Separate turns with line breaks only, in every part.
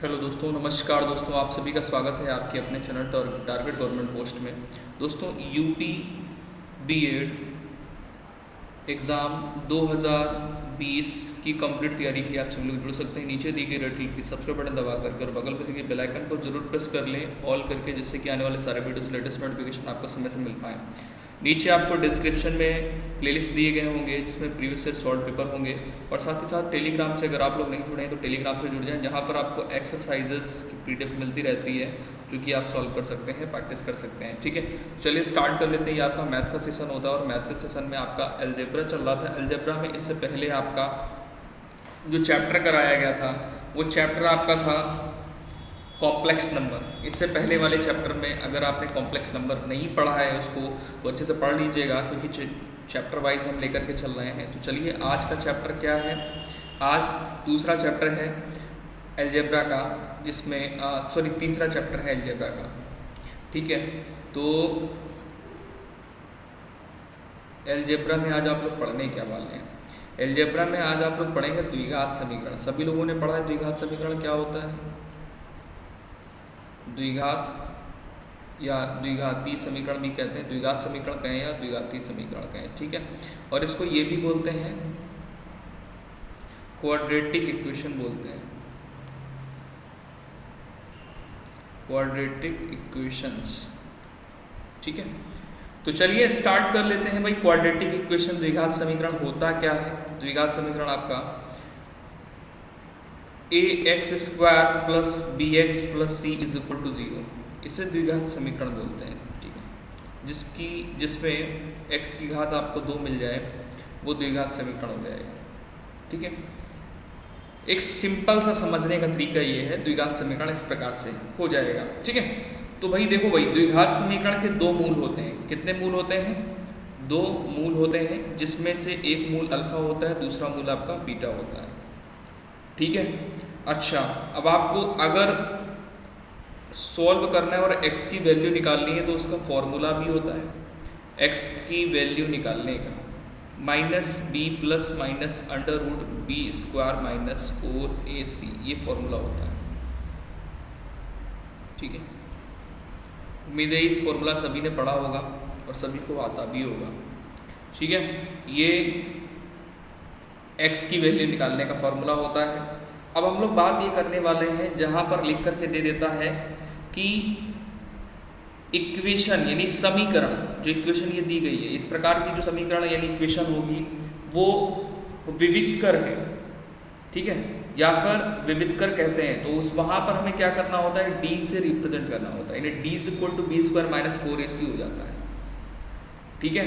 Hello दोस्तों, नमस्कार दोस्तों। आप सभी का स्वागत है आपके अपने चैनल टारगेट गवर्नमेंट पोस्ट में। दोस्तों, यूपी बीएड एग्ज़ाम 2020 की कंप्लीट तैयारी के लिए आप सभी लोग जुड़ सकते हैं। नीचे दी गई रेड कलर की सब्सक्राइब बटन दबा कर बगल में दिए बेल आइकन को जरूर प्रेस कर लें ऑल करके, जिससे कि आने वाले सारे वीडियोस लेटेस्ट नोटिफिकेशन आपको समय से मिल पाएँ। नीचे आपको डिस्क्रिप्शन में प्लेलिस्ट दिए गए होंगे जिसमें प्रीवियस ईयर सॉल्व पेपर होंगे, और साथ ही साथ टेलीग्राम से अगर आप लोग नहीं जुड़े हैं तो टेलीग्राम से जुड़ जाएं, जहां पर आपको एक्सरसाइजेस की पीडीएफ मिलती रहती है जो कि आप सॉल्व कर सकते हैं, प्रैक्टिस कर सकते हैं। ठीक है, चलिए स्टार्ट कर लेते हैं। ये आपका मैथ का सेशन होता है और मैथ के सेशन में आपका अलजेब्रा चल रहा था। अलजेब्रा में इससे पहले आपका जो चैप्टर कराया गया था वो चैप्टर आपका था कॉम्प्लेक्स नंबर। इससे पहले वाले चैप्टर में अगर आपने कॉम्प्लेक्स नंबर नहीं पढ़ा है उसको तो अच्छे से पढ़ लीजिएगा, क्योंकि चैप्टर वाइज हम लेकर के चल रहे हैं। तो चलिए, आज का चैप्टर क्या है। आज दूसरा चैप्टर है अलजेब्रा का, जिसमें तीसरा चैप्टर है अलजेब्रा का। ठीक है, तो अलजेब्रा में आज आप लोग पढ़ने क्या वाले हैं। अलजेब्रा में आज आप लोग पढ़ेंगे द्विघात समीकरण। सभी लोगों ने पढ़ा है द्विघात समीकरण क्या होता है। द्विघात या द्विघातीय समीकरण भी कहते हैं, द्विघात समीकरण कहें या द्विघातीय समीकरण कहें। ठीक है, और इसको ये भी बोलते हैं क्वाड्रेटिक इक्वेशन बोलते हैं, क्वाड्रेटिक इक्वेशंस। ठीक है, तो चलिए स्टार्ट कर लेते हैं भाई। क्वाड्रेटिक इक्वेशन द्विघात समीकरण होता क्या है। द्विघात समीकरण आपका ax² plus bx plus c is equal to 0, इसे द्विघात समीकरण बोलते हैं। ठीक है, जिसमें x की घात आपको 2 मिल जाए वो द्विघात समीकरण हो जाएगा। ठीक है, एक सिंपल सा समझने का तरीका ये है, द्विघात समीकरण इस प्रकार से हो जाएगा। ठीक है, तो भाई देखो भाई, द्विघात समीकरण के दो मूल होते हैं। कितने मूल होते हैं? दो मूल होते हैं, जिसमें से एक मूल अल्फा होता है, दूसरा मूल आपका बीटा होता है। ठीक है, अच्छा, अब आपको अगर सॉल्व करना है और x की वैल्यू निकालनी है तो उसका फॉर्मूला भी होता है। x की वैल्यू निकालने का -b plus minus √b² minus 4ac, ये फॉर्मूला होता है। ठीक है, उम्मीद है ये फॉर्मूला सभी ने पढ़ा होगा और सभी को आता भी होगा। ठीक है, ये x की वैल्यू निकालने का फॉर्मूला होता है। अब हम लोग बात ये करने वाले हैं जहां पर लिख करके दे देता है कि इक्वेशन यानी समीकरण, जो इक्वेशन ये दी गई है, इस प्रकार की जो समीकरण यानी इक्वेशन होगी वो विविक्तर है। ठीक है, या फिर विविक्तर कहते हैं, तो उस वहां पर हमें क्या करना होता है, d से रिप्रेजेंट करना होता है, यानी d is equal to b² minus 4ac हो जाता है। ठीक है,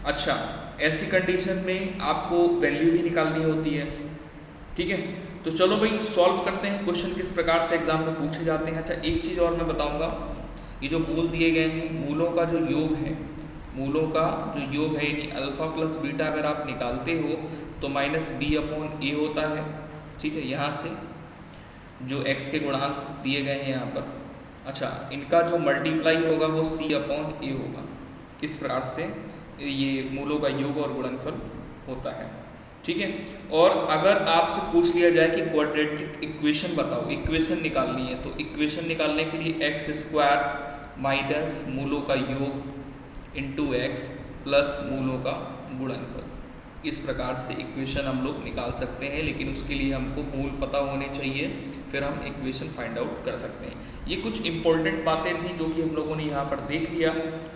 अच्छा, ऐसी कंडीशन में आपको वैल्यू भी निकालनी होती है। ठीक है, तो चलो भाई सॉल्व करते हैं। क्वेश्चन किस प्रकार से एग्जाम में पूछे जाते हैं। अच्छा, एक चीज़ और मैं बताऊंगा, ये जो मूल दिए गए हैं, मूलों का जो योग है, मूलों का जो योग है यानी अल्फा प्लस बीटा अगर आप निकालते हो तो -b/a होता है। ठीक है, यहाँ से जो x के गुणांक दिए गए हैं यहाँ पर, अच्छा, इनका जो मल्टीप्लाई होगा वो c/a होगा। इस प्रकार से ये मूलों का योग और गुणनफल होता है। ठीक है, और अगर आपसे पूछ लिया जाए कि क्वाड्रेटिक इक्वेशन बताओ, इक्वेशन निकालनी है, तो इक्वेशन निकालने के लिए x² माइनस मूलों का योग इंटू x प्लस मूलों का गुणनफल, इस प्रकार से इक्वेशन हम लोग निकाल सकते हैं। लेकिन उसके लिए हमको मूल पता होने चाहिए, फिर हम इक्वेशन फाइंड आउट कर सकते हैं। ये कुछ इंपॉर्टेंट बातें थी जो कि हम लोगों ने यहाँ पर देख लिया।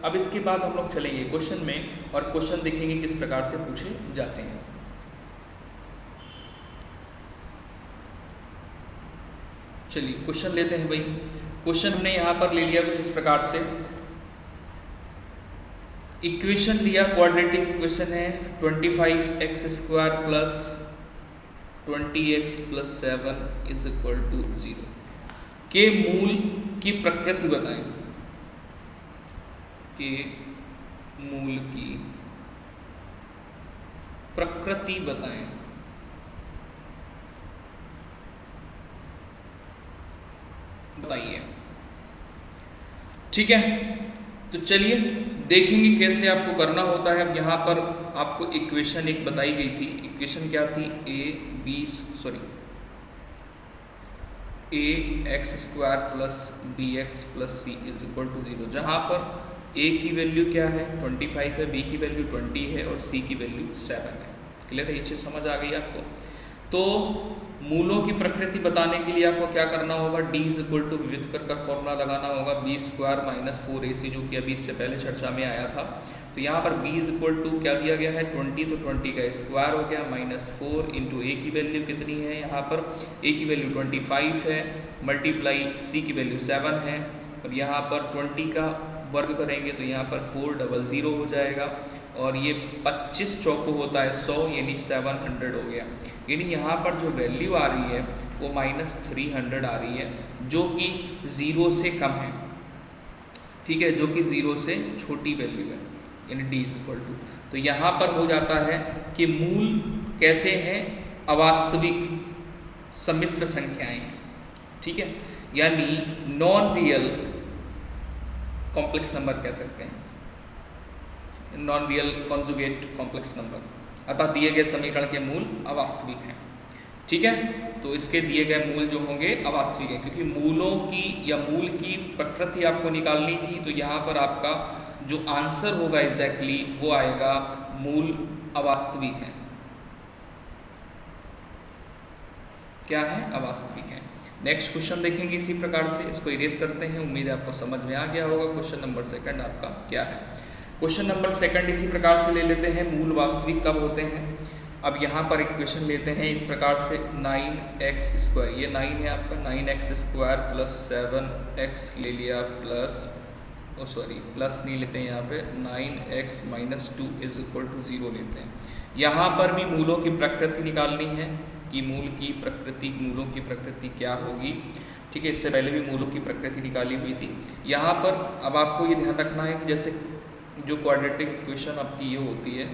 अब इसके बाद हम लोग चलेंगे क्वेश्चन में और क्वेश्चन देखेंगे किस प्रकार से पूछे जाते हैं। चलिए क्वेश्चन लेते हैं भाई। क्वेश्चन हमने यहाँ पर ले लिया कुछ इस प्रकार से, इक्वेशन लिया, क्वाड्रेटिक इक्वेशन है 25x² plus 20x plus 7 is equal to 0 के मूल की प्रकृति बताएं, के मूल की प्रकृति बताएं। बताइए। ठीक है, तो चलिए देखेंगे कैसे आपको करना होता है। अब यहाँ पर आपको इक्वेशन एक बताई गई थी, इक्वेशन क्या थी, a x square plus b x plus c is equal to 0, जहाँ पर ए की वैल्यू क्या है 25 है, बी की वैल्यू 20 है और सी की वैल्यू 7 है। क्लियर है, ये चीज़ समझ आ गई आपको। तो मूलों की प्रकृति बताने के लिए आपको क्या करना होगा, डी इज इक्वल टू विविधकर का फॉर्मूला लगाना होगा, बी स्क्वायर माइनस 4ac, जो कि अभी इससे पहले चर्चा में आया था। तो यहाँ पर b इज इक्वल टू क्या दिया गया है 20, तो 20 का स्क्वायर हो गया माइनस 4 इंटू ए की वैल्यू कितनी है, यहाँ पर ए की वैल्यू 25 है, मल्टीप्लाई सी की वैल्यू 7 है, और यहाँ पर 20 का वर्ग करेंगे तो यहाँ पर 400 हो जाएगा, और ये 25 चौको होता है 100, यानी 700 हो गया। यानी यहाँ पर जो वैल्यू आ रही है वो -300 आ रही है, जो कि 0 से कम है, ठीक है, जो कि 0 से छोटी वैल्यू है, यानी d इज इक्वल टू। तो यहाँ पर हो जाता है कि मूल कैसे हैं, अवास्तविक सम्मिश्र संख्याएं हैं, ठीक है, यानी नॉन रियल कॉम्प्लेक्स नंबर कह सकते हैं, non real conjugate complex number. अतः दिए गए समीकरण के मूल अवास्तविक हैं, ठीक है। तो इसके दिए गए मूल जो होंगे अवास्तविक हैं, क्योंकि मूलों की या मूल की प्रकृति आपको निकालनी थी। तो यहाँ पर आपका जो आंसर होगा एग्जैक्टली वो आएगा मूल अवास्तविक है। क्या है, अवास्तविक है। नेक्स्ट क्वेश्चन देखेंगे इसी प्रकार से, इसको इरेज करते हैं। उम्मीद है आपको समझ में आ गया होगा। क्वेश्चन नंबर 2 आपका क्या है। क्वेश्चन नंबर 2 इसी प्रकार से ले लेते हैं, मूल वास्तविक कब होते हैं। अब यहाँ पर इक्वेशन लेते हैं इस प्रकार से, 9x², ये 9 है आपका, 9x² प्लस 7x ले लिया प्लस, प्लस नहीं लेते हैं यहाँ पे, 9x minus 2 is equal to 0 लेते हैं। यहाँ पर भी मूलों की प्रकृति निकालनी है कि मूलों की प्रकृति क्या होगी, ठीक है। इससे पहले भी मूलों की प्रकृति निकाली हुई थी। यहाँ पर अब आपको ये ध्यान रखना है कि जैसे जो क्वाड्रेटिक इक्वेशन आपकी ये होती है,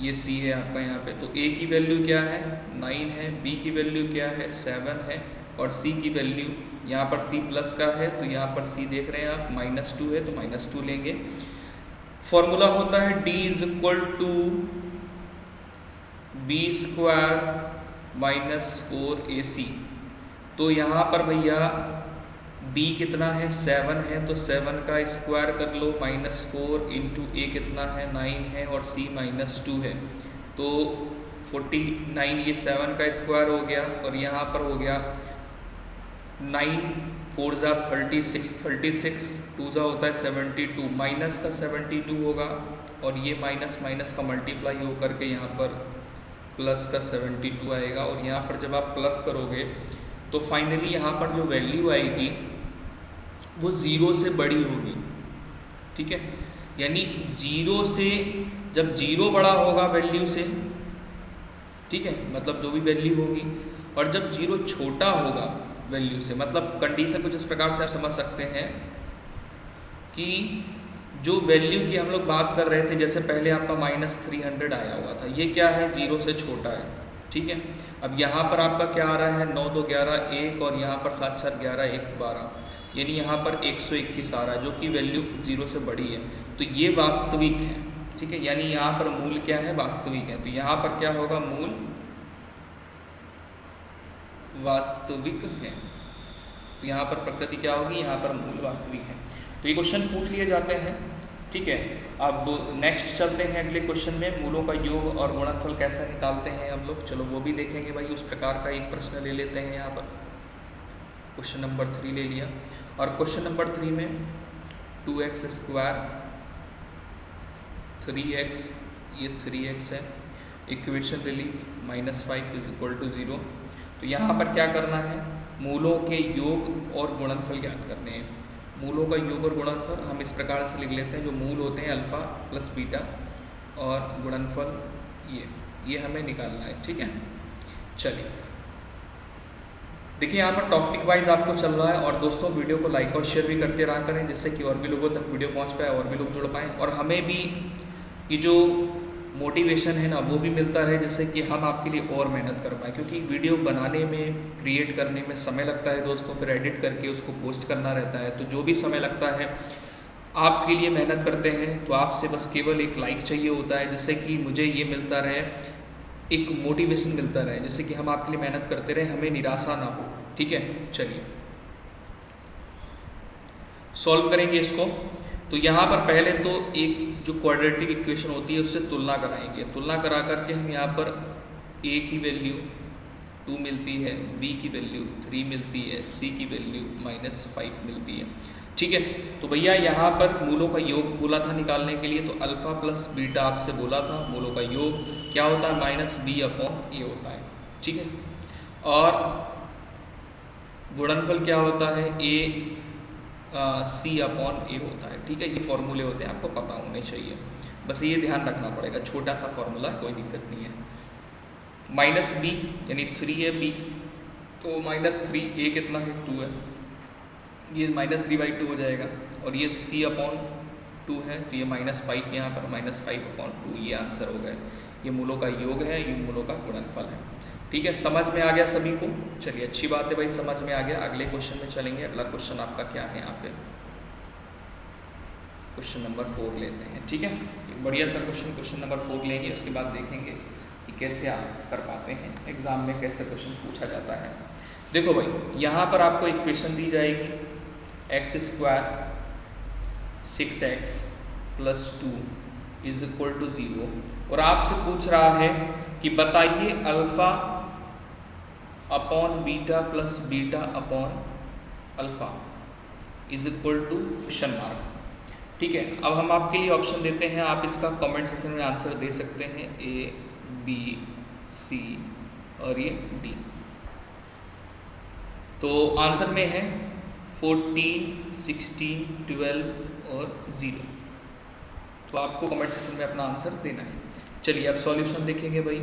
ये c है आपका यहाँ पे, तो a की वैल्यू क्या है 9 है, b की वैल्यू क्या है 7 है, और c की वैल्यू यहाँ पर c प्लस का है, तो यहाँ पर c देख रहे हैं आप -2 है, तो -2 लेंगे। फॉर्मूला होता है d is equal to b² minus 4ac। तो यहाँ पर भैया b कितना है 7 है, तो 7 का स्क्वायर कर लो, -4 इंटू a कितना है 9 है, और c -2 है, तो 49, ये 7 का स्क्वायर हो गया, और यहाँ पर हो गया 9 4 जा 36, 36 2 जा होता है 72, माइनस का 72 होगा, और ये माइनस माइनस का मल्टीप्लाई हो करके यहाँ पर प्लस का 72 आएगा। और यहाँ पर जब आप प्लस करोगे तो फाइनली यहाँ पर जो वैल्यू आएगी वो 0 से बड़ी होगी, ठीक है। यानी 0 से, जब 0 बड़ा होगा वैल्यू से, ठीक है, मतलब जो भी वैल्यू होगी, और जब 0 छोटा होगा वैल्यू से, मतलब कंडीशन कुछ इस प्रकार से आप समझ सकते हैं कि जो वैल्यू की हम लोग बात कर रहे थे, जैसे पहले आपका -300 आया हुआ था, ये क्या है 0 से छोटा है, ठीक है। अब यहाँ पर आपका क्या आ रहा है 9 2 11 1, और यहाँ पर 7 4 11 1 12, यानी यहाँ पर 121 आ रहा है, जो कि वैल्यू 0 से बड़ी है, तो ये वास्तविक है, ठीक है। यानी यहाँ पर मूल क्या है, वास्तविक है। तो यहाँ पर क्या होगा, मूल वास्तविक है। तो यहाँ पर प्रकृति क्या होगी, यहाँ पर मूल वास्तविक है। तो ये क्वेश्चन पूछ लिए जाते हैं, ठीक है। अब नेक्स्ट चलते हैं अगले क्वेश्चन में, मूलों का योग और गुणनफल कैसे निकालते हैं हम लोग, चलो वो भी देखेंगे भाई। उस प्रकार का एक प्रश्न ले लेते हैं यहाँ पर, क्वेश्चन नंबर 3 ले लिया, और क्वेश्चन नंबर 3 में 2x², 3x, ये 3x है, equation relief -5 is equal to 0। तो यहाँ पर क्या करना है, मूलों के योग और गुणनफल ज्ञात करने हैं। मूलों का योग और गुणनफल हम इस प्रकार से लिख लेते हैं, जो मूल होते हैं अल्फ़ा प्लस बीटा, और गुणनफल ये हमें निकालना है, ठीक है। चलिए देखिए, यहाँ पर टॉपिक वाइज आपको चल रहा है, और दोस्तों वीडियो को लाइक और शेयर भी करते रहा करें, जिससे कि और भी लोगों तक वीडियो पहुँच पाए, और भी लोग जुड़ पाएँ, और हमें भी ये जो मोटिवेशन है ना वो भी मिलता रहे, जिससे कि हम आपके लिए और मेहनत कर पाएँ। क्योंकि वीडियो बनाने में, क्रिएट करने में समय लगता है दोस्तों, फिर एडिट करके उसको पोस्ट करना रहता है, तो जो भी समय लगता है आपके लिए मेहनत करते हैं। तो आपसे बस केवल एक लाइक चाहिए होता है, जिससे कि मुझे ये मिलता रहे एक मोटिवेशन मिलता रहे, जैसे कि हम आपके लिए मेहनत करते रहे, हमें निराशा ना हो। ठीक है, चलिए सॉल्व करेंगे इसको। तो यहाँ पर पहले तो एक जो क्वाड्रेटिक इक्वेशन होती है उससे तुलना कराएंगे। तुलना करा करके हम यहाँ पर a की वैल्यू 2 मिलती है, b की वैल्यू 3 मिलती है, c की वैल्यू -5 मिलती है। ठीक है, तो भैया यहाँ पर मूलों का योग बोला था निकालने के लिए, तो अल्फ़ा प्लस बीटा आपसे बोला था, मूलों का योग क्या होता है -b/a होता है। ठीक है, और गुणनफल क्या होता है c/a होता है। ठीक है, ये फॉर्मूले होते हैं, आपको पता होने चाहिए, बस ये ध्यान रखना पड़ेगा, छोटा सा फॉर्मूला, कोई दिक्कत नहीं है। -b यानी 3 है b, तो -3, a कितना है 2 है, ये -3/2 हो जाएगा, और ये c/2 है, तो ये -5 यहाँ पर -5/2, ये आंसर हो गया। ये मूलों का योग है, ये मूलों का गुणनफल है। ठीक है, समझ में आ गया सभी को? चलिए अच्छी बात है भाई, समझ में आ गया। अगले क्वेश्चन में चलेंगे। अगला क्वेश्चन आपका क्या है यहाँ पे, क्वेश्चन नंबर 4 लेते हैं। ठीक है, एक बढ़िया सा क्वेश्चन नंबर 4 लेंगे, उसके बाद देखेंगे कि कैसे आप कर पाते हैं, एग्जाम में कैसे क्वेश्चन पूछा जाता है। देखो भाई, यहाँ पर आपको इक्वेशन दी जाएगी x² 6x + 2 = 0, और आपसे पूछ रहा है कि बताइए alpha upon beta plus beta upon alpha = ? ठीक है, अब हम आपके लिए ऑप्शन देते हैं, आप इसका कमेंट सेक्शन में आंसर दे सकते हैं, A, B, C और ये D। तो आंसर में है 14, 16, 12 और 0। तो आपको कमेंट सेक्शन में अपना आंसर देना है। चलिए अब सॉल्यूशन देखेंगे भाई।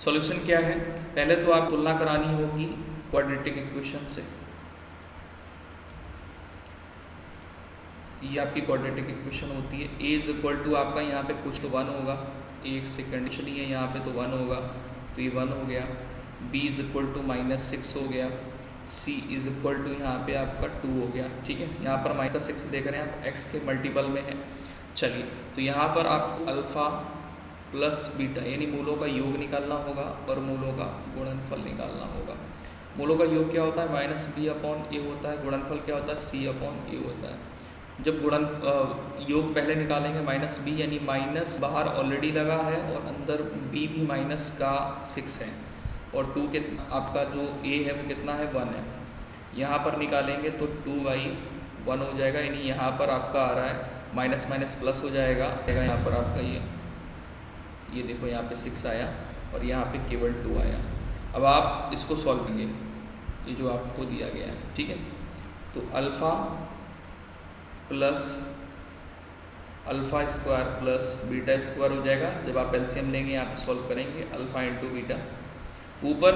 सॉल्यूशन क्या है, पहले तो आप तुलना करानी होगी क्वाड्रेटिक इक्वेशन से। ये आपकी क्वाड्रेटिक इक्वेशन होती है। a = आपका यहाँ पे कुछ तो 1 होगा, एक से कंडीशन ही है यहाँ पे, तो 1 होगा, तो ये 1 हो गया। b = -6 हो गया। c = यहाँ पे आपका 2 हो गया। ठीक है, यहाँ पर -6 देख रहे हैं आप, x के मल्टीपल में है। चलिए, तो यहाँ पर आपको अल्फ़ा प्लस बीटा यानी मूलों का योग निकालना होगा और मूलों का गुणनफल निकालना होगा। मूलों का योग क्या होता है -b/a होता है, गुणनफल क्या होता है c/a होता है। जब योग पहले निकालेंगे -b यानी माइनस बाहर ऑलरेडी लगा है और अंदर b भी -6 है, और 2 के आपका जो a है वो कितना है 1 है। यहाँ पर निकालेंगे तो 2/1 हो जाएगा, यानी यहाँ पर आपका आ रहा है माइनस माइनस प्लस हो जाएगा। यहाँ पर आपका ये देखो यहाँ पे 6 आया और यहाँ पे केवल 2 आया। अब आप इसको सॉल्व करेंगे, ये जो आपको दिया गया है। ठीक है, तो alpha square plus beta square हो जाएगा। जब आप एलसीएम लेंगे यहाँ पे सॉल्व करेंगे, अल्फ़ा × बीटा, ऊपर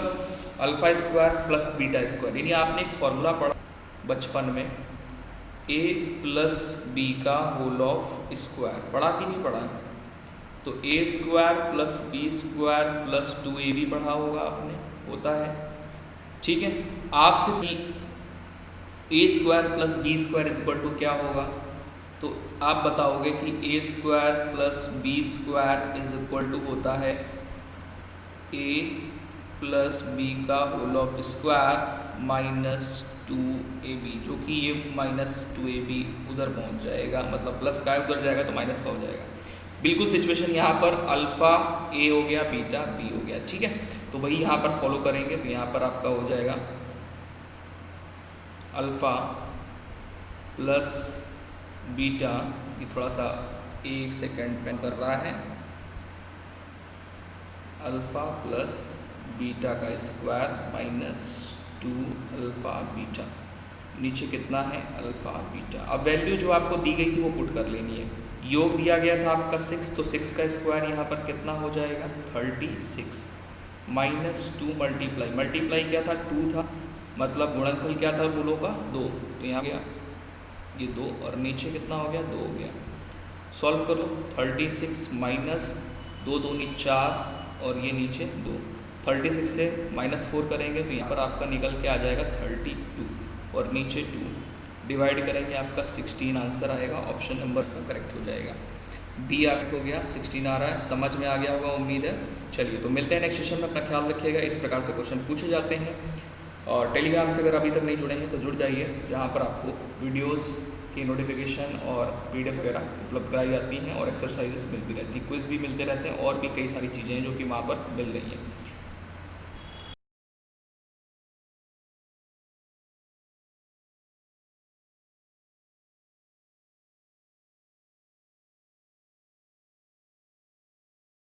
alpha square plus beta square, यानी आपने एक फॉर्मूला पढ़ा बचपन में, a + b का होल ऑफ स्क्वायर, पढ़ा कि नहीं पढ़ा? तो a² + b² + 2ab पढ़ा होगा आपने, होता है। ठीक है, आपसे a² + b² क्या होगा, तो आप बताओगे कि a² + b² होता है a + b का होल ऑफ स्क्वायर -2ab, जो कि ये -2ab उधर पहुंच जाएगा, मतलब प्लस का उधर जाएगा तो माइनस का हो जाएगा। बिल्कुल सिचुएशन यहाँ पर अल्फ़ा a हो गया, बीटा b हो गया। ठीक है, तो वही यहाँ पर फॉलो करेंगे। तो यहाँ पर आपका हो जाएगा अल्फ़ा प्लस बीटा, ये थोड़ा सा 1 सेकेंड पेन कर रहा है, अल्फ़ा प्लस बीटा का स्क्वायर -2 अल्फ़ा बीटा, नीचे कितना है अल्फ़ा बीटा। अब वैल्यू जो आपको दी गई थी वो पुट कर लेनी है। योग दिया गया था आपका 6, तो 6 का स्क्वायर यहाँ पर कितना हो जाएगा 36, -2 मल्टीप्लाई क्या था 2 था, मतलब गुणनफल क्या था मूलों का 2, तो यहाँ गया ये 2 और नीचे कितना हो गया 2 हो गया। सॉल्व करो, 36 -2 दूनी 4 और ये नीचे 2, 36 से -4 करेंगे तो यहाँ पर आपका निकल के आ जाएगा 32 और नीचे 2, डिवाइड करेंगे आपका 16 आंसर आएगा। ऑप्शन नंबर का करेक्ट हो जाएगा। बी आपको हो गया, 16 आ रहा है, समझ में आ गया होगा उम्मीद है। चलिए तो मिलते हैं नेक्स्ट सेशन में, अपना ख्याल रखिएगा। इस प्रकार से क्वेश्चन पूछे जाते हैं। और टेलीग्राम से अगर अभी तक नहीं जुड़े हैं तो जुड़ जाइए, जहाँ पर आपको वीडियोस की नोटिफिकेशन और PDF वगैरह उपलब्ध कराई जाती हैं और एक्सरसाइजेस मिलती रहती हैं, क्विज़ भी मिलते रहते हैं और भी कई सारी चीज़ें हैं जो कि वहाँ पर मिल रही हैं।